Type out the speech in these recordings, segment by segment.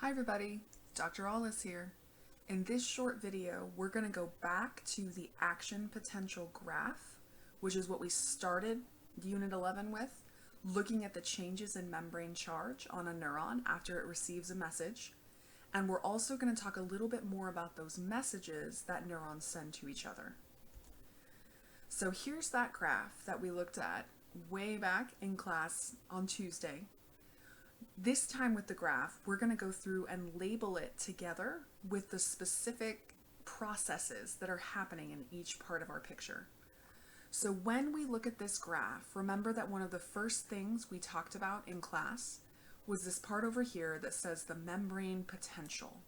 Hi everybody, Dr. Ahles here. In this short video, we're going to go back to the action potential graph, which is what we started Unit 11 with, looking at the changes in membrane charge on a neuron after it receives a message. And we're also going to talk a little bit more about those messages that neurons send to each other. So here's that graph that we looked at way back in class on Tuesday. This time with the graph, we're going to go through and label it together with the specific processes that are happening in each part of our picture. So when we look at this graph, remember that one of the first things we talked about in class was this part over here that says the membrane potential.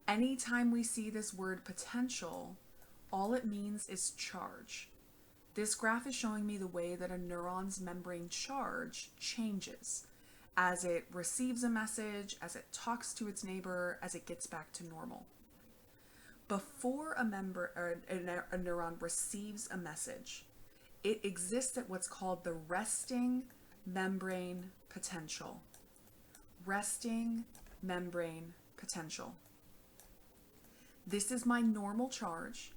Anytime we see this word potential, all it means is charge. This graph is showing me the way that a neuron's membrane charge changes as it receives a message, as it talks to its neighbor, as it gets back to normal. Before a neuron receives a message, it exists at what's called the resting membrane potential. Resting membrane potential. This is my normal charge,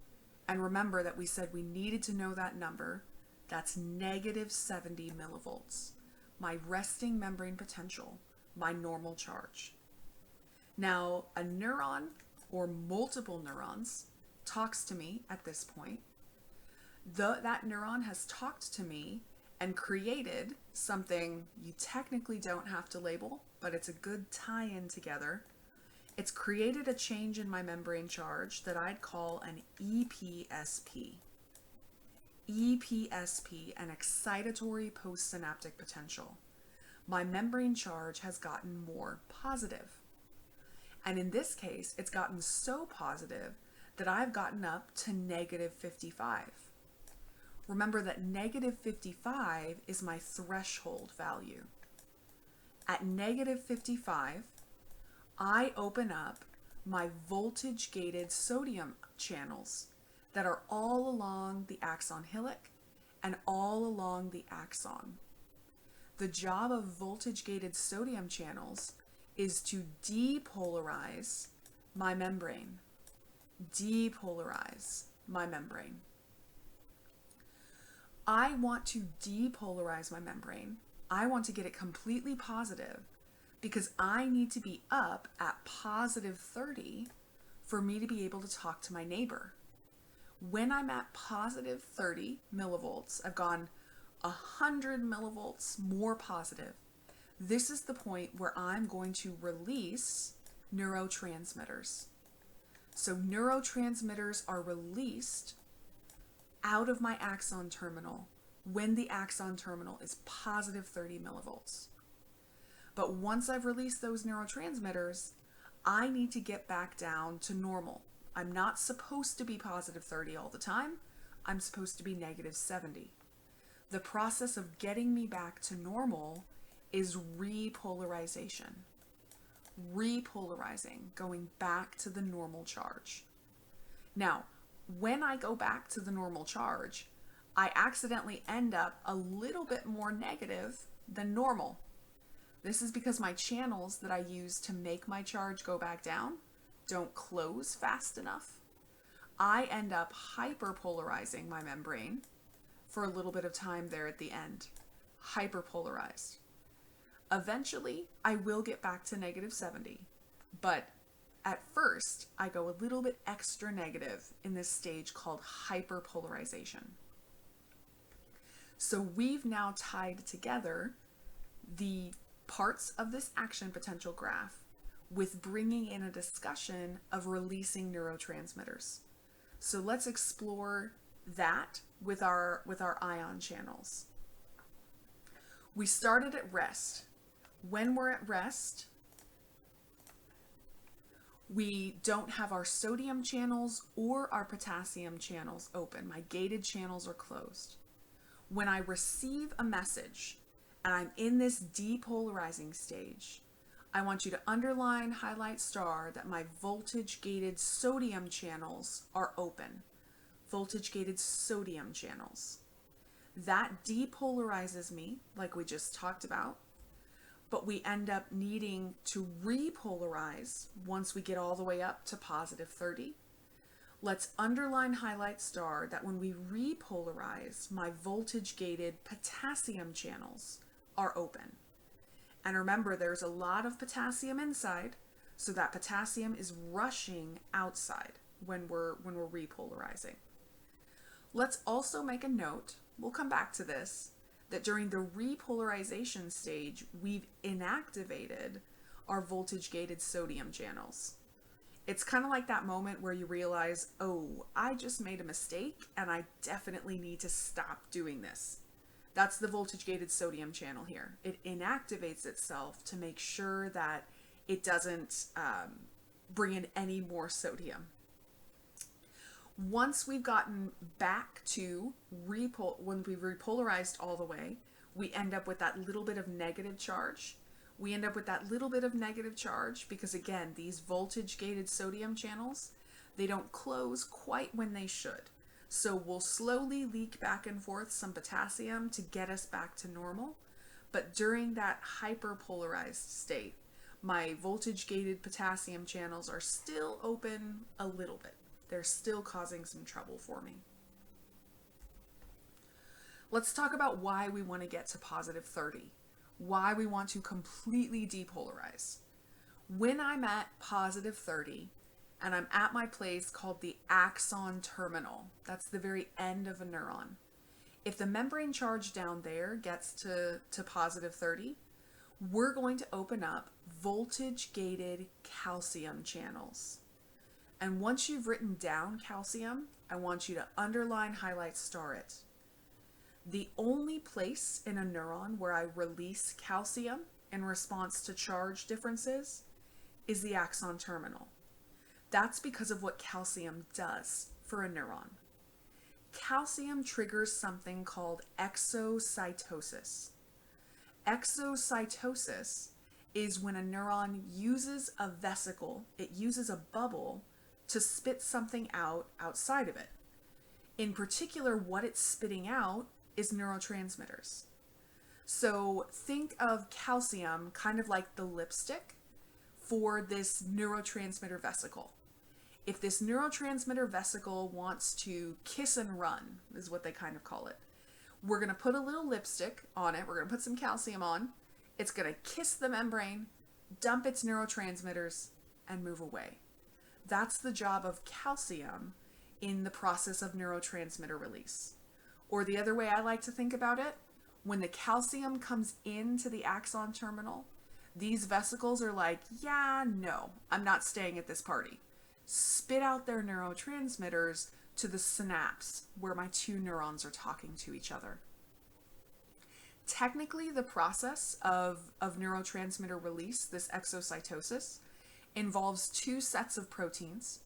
and remember that we said we needed to know that number. That's -70 millivolts. My resting membrane potential, my normal charge. Now, a neuron or multiple neurons talks to me at this point. That neuron has talked to me and created something you technically don't have to label, but it's a good tie-in together. It's created a change in my membrane charge that I'd call an EPSP. EPSP, an excitatory postsynaptic potential. My membrane charge has gotten more positive. And in this case, it's gotten so positive that I've gotten up to -55. Remember that -55 is my threshold value. At -55, I open up my voltage-gated sodium channels that are all along the axon hillock and all along the axon. The job of voltage-gated sodium channels is to depolarize my membrane. Depolarize my membrane. I want to depolarize my membrane. I want to get it completely positive because I need to be up at +30 for me to be able to talk to my neighbor. When I'm at +30 millivolts, I've gone 100 millivolts more positive. This is the point where I'm going to release neurotransmitters. So neurotransmitters are released out of my axon terminal when the axon terminal is +30 millivolts. But once I've released those neurotransmitters, I need to get back down to normal. I'm not supposed to be +30 all the time. I'm supposed to be -70. The process of getting me back to normal is repolarization. Repolarizing, going back to the normal charge. Now, when I go back to the normal charge, I accidentally end up a little bit more negative than normal. This is because my channels that I use to make my charge go back down don't close fast enough. I end up hyperpolarizing my membrane for a little bit of time there at the end. Hyperpolarized. Eventually, I will get back to -70, but at first, I go a little bit extra negative in this stage called hyperpolarization. So we've now tied together the parts of this action potential graph with bringing in a discussion of releasing neurotransmitters. So let's explore that with our ion channels. We started at rest. When we're at rest, we don't have our sodium channels or our potassium channels open. My gated channels are closed. When I receive a message and I'm in this depolarizing stage, I want you to underline, highlight, star that my voltage-gated sodium channels are open. Voltage-gated sodium channels. That depolarizes me, like we just talked about. but we end up needing to repolarize once we get all the way up to positive 30. Let's underline, highlight, star that when we repolarize, my voltage-gated potassium channels are open. And remember, there's a lot of potassium inside, so that potassium is rushing outside when we're repolarizing. Let's also make a note, we'll come back to this, that during the repolarization stage, we've inactivated our voltage-gated sodium channels. It's kind of like that moment where you realize, oh, I just made a mistake and I definitely need to stop doing this. That's the voltage-gated sodium channel here. It inactivates itself to make sure that it doesn't bring in any more sodium. Once we've gotten back to when we've repolarized all the way, we end up with that little bit of negative charge. We end up with that little bit of negative charge because, again, these voltage-gated sodium channels, they don't close quite when they should. So we'll slowly leak back and forth some potassium to get us back to normal. But during that hyperpolarized state, my voltage-gated potassium channels are still open a little bit. They're still causing some trouble for me. Let's talk about why we want to get to positive 30. Why we want to completely depolarize. When I'm at positive 30 and I'm at my place called the axon terminal, that's the very end of a neuron. If the membrane charge down there gets to positive 30, we're going to open up voltage-gated calcium channels. And once you've written down calcium, I want you to underline, highlight, star it. The only place in a neuron where I release calcium in response to charge differences is the axon terminal. That's because of what calcium does for a neuron. Calcium triggers something called exocytosis. Exocytosis is when a neuron uses a vesicle, it uses a bubble to spit something out outside of it. In particular, what it's spitting out is neurotransmitters. So think of calcium kind of like the lipstick for this neurotransmitter vesicle. If this neurotransmitter vesicle wants to kiss and run, is what they kind of call it, we're going to put a little lipstick on it. We're going to put some calcium on. It's going to kiss the membrane, dump its neurotransmitters, and move away. That's the job of calcium in the process of neurotransmitter release. Or the other way I like to think about it, when the calcium comes into the axon terminal, these vesicles are like, yeah, no, I'm not staying at this party. Spit out their neurotransmitters to the synapse where my two neurons are talking to each other. Technically, the process of neurotransmitter release, this exocytosis, involves two sets of proteins.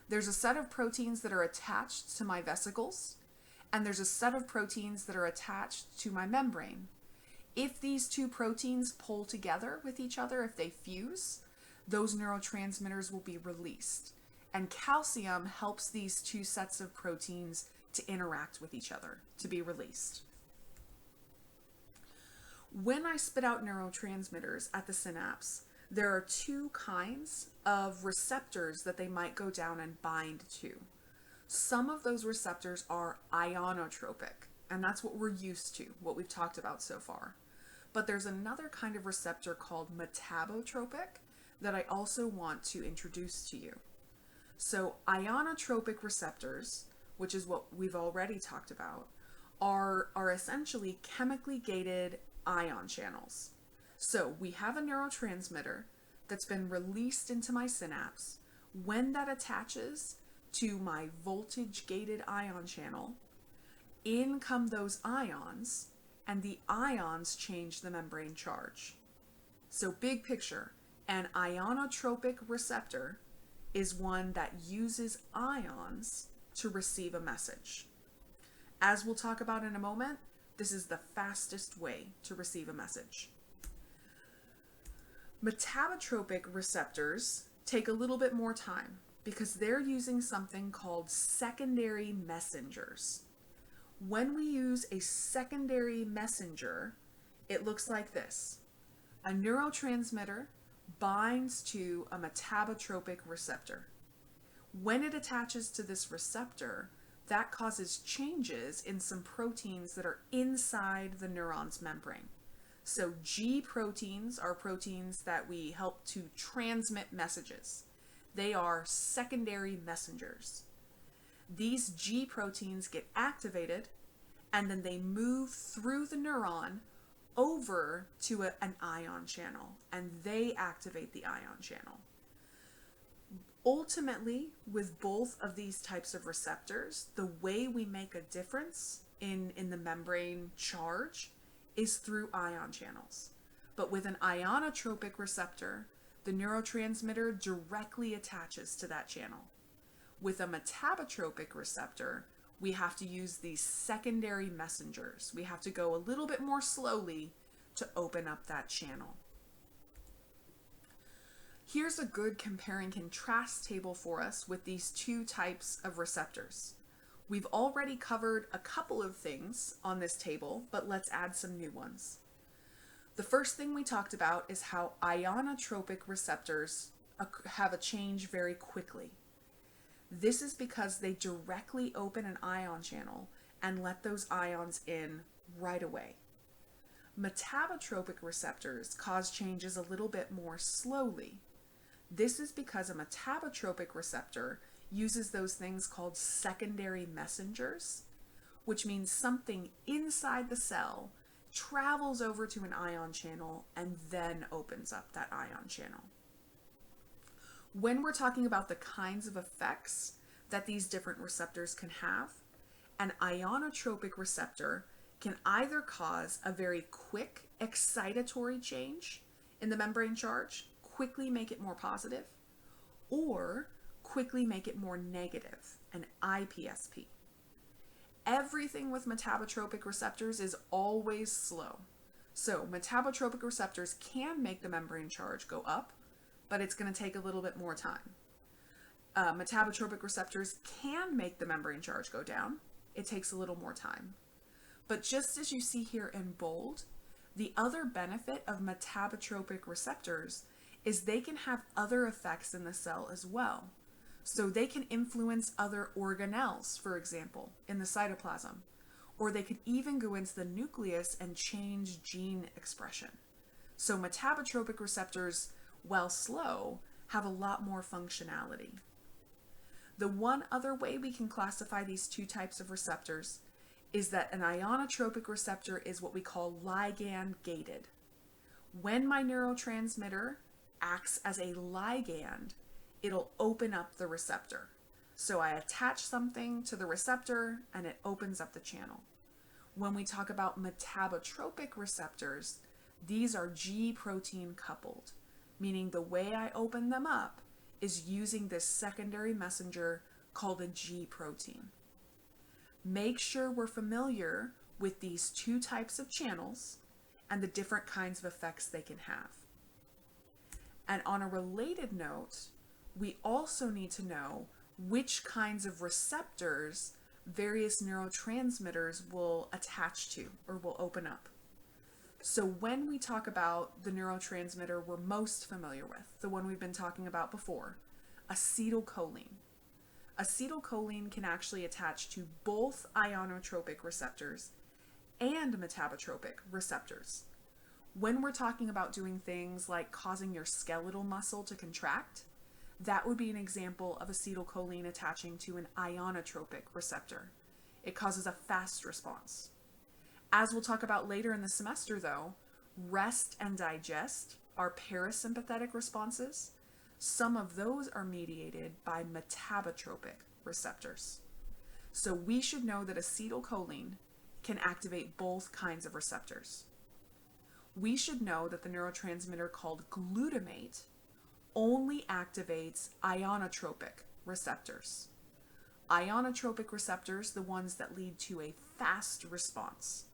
There's a set of proteins that are attached to my vesicles, and there's a set of proteins that are attached to my membrane. If these two proteins pull together with each other, if they fuse, those neurotransmitters will be released. And calcium helps these two sets of proteins to interact with each other, to be released. When I spit out neurotransmitters at the synapse, there are two kinds of receptors that they might go down and bind to. Some of those receptors are ionotropic, and that's what we're used to, what we've talked about so far. But there's another kind of receptor called metabotropic that I also want to introduce to you. So ionotropic receptors, which is what we've already talked about, are essentially chemically gated ion channels. So we have a neurotransmitter that's been released into my synapse. When that attaches to my voltage-gated ion channel, in come those ions, and the ions change the membrane charge. So big picture, an ionotropic receptor is one that uses ions to receive a message. As we'll talk about in a moment, this is the fastest way to receive a message. Metabotropic receptors take a little bit more time because they're using something called secondary messengers. When we use a secondary messenger, it looks like this. A neurotransmitter binds to a metabotropic receptor. When it attaches to this receptor, that causes changes in some proteins that are inside the neuron's membrane. So G proteins are proteins that we help to transmit messages. They are secondary messengers. These G proteins get activated, and then they move through the neuron over to an ion channel, and they activate the ion channel. Ultimately, with both of these types of receptors, the way we make a difference in the membrane charge is through ion channels. But with an ionotropic receptor, the neurotransmitter directly attaches to that channel. With a metabotropic receptor, we have to use these secondary messengers. We have to go a little bit more slowly to open up that channel. Here's a good compare and contrast table for us with these two types of receptors. We've already covered a couple of things on this table, but let's add some new ones. The first thing we talked about is how ionotropic receptors have a change very quickly. This is because they directly open an ion channel and let those ions in right away. Metabotropic receptors cause changes a little bit more slowly. This is because a metabotropic receptor uses those things called secondary messengers, which means something inside the cell travels over to an ion channel and then opens up that ion channel. When we're talking about the kinds of effects that these different receptors can have, an ionotropic receptor can either cause a very quick excitatory change in the membrane charge, quickly make it more positive, or quickly make it more negative, an IPSP. Everything with metabotropic receptors is always slow. So metabotropic receptors can make the membrane charge go up, but it's going to take a little bit more time. Metabotropic receptors can make the membrane charge go down. It takes a little more time. But just as you see here in bold, the other benefit of metabotropic receptors is they can have other effects in the cell as well. So they can influence other organelles, for example, in the cytoplasm, or they could even go into the nucleus and change gene expression. So metabotropic receptors, while slow, have a lot more functionality. The one other way we can classify these two types of receptors is that an ionotropic receptor is what we call ligand gated. When my neurotransmitter acts as a ligand, it'll open up the receptor. So I attach something to the receptor and it opens up the channel. When we talk about metabotropic receptors, these are G protein coupled, meaning the way I open them up is using this secondary messenger called a G protein. Make sure we're familiar with these two types of channels and the different kinds of effects they can have. And on a related note, we also need to know which kinds of receptors various neurotransmitters will attach to or will open up. So when we talk about the neurotransmitter we're most familiar with, the one we've been talking about before, acetylcholine. Acetylcholine can actually attach to both ionotropic receptors and metabotropic receptors. When we're talking about doing things like causing your skeletal muscle to contract, that would be an example of acetylcholine attaching to an ionotropic receptor. It causes a fast response. As we'll talk about later in the semester though, rest and digest are parasympathetic responses. Some of those are mediated by metabotropic receptors. So we should know that acetylcholine can activate both kinds of receptors. We should know that the neurotransmitter called glutamate only activates ionotropic receptors. Ionotropic receptors, the ones that lead to a fast response.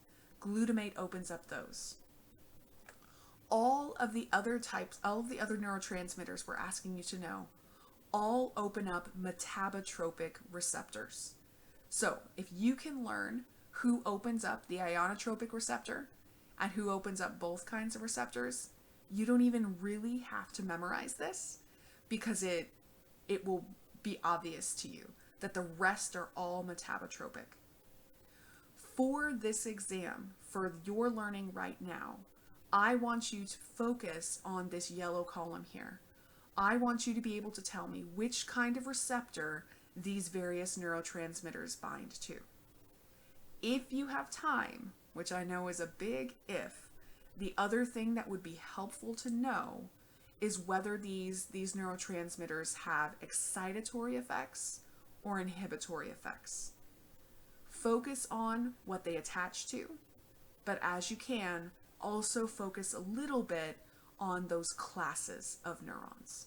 Glutamate opens up those. All of the other neurotransmitters we're asking you to know, all open up metabotropic receptors. So if you can learn who opens up the ionotropic receptor and who opens up both kinds of receptors, You don't even really have to memorize this because it will be obvious to you that the rest are all metabotropic. For this exam, for your learning right now, I want you to focus on this yellow column here. I want you to be able to tell me which kind of receptor these various neurotransmitters bind to. If you have time, which I know is a big if, the other thing that would be helpful to know is whether these neurotransmitters have excitatory effects or inhibitory effects. Focus on what they attach to, but as you can, also focus a little bit on those classes of neurons.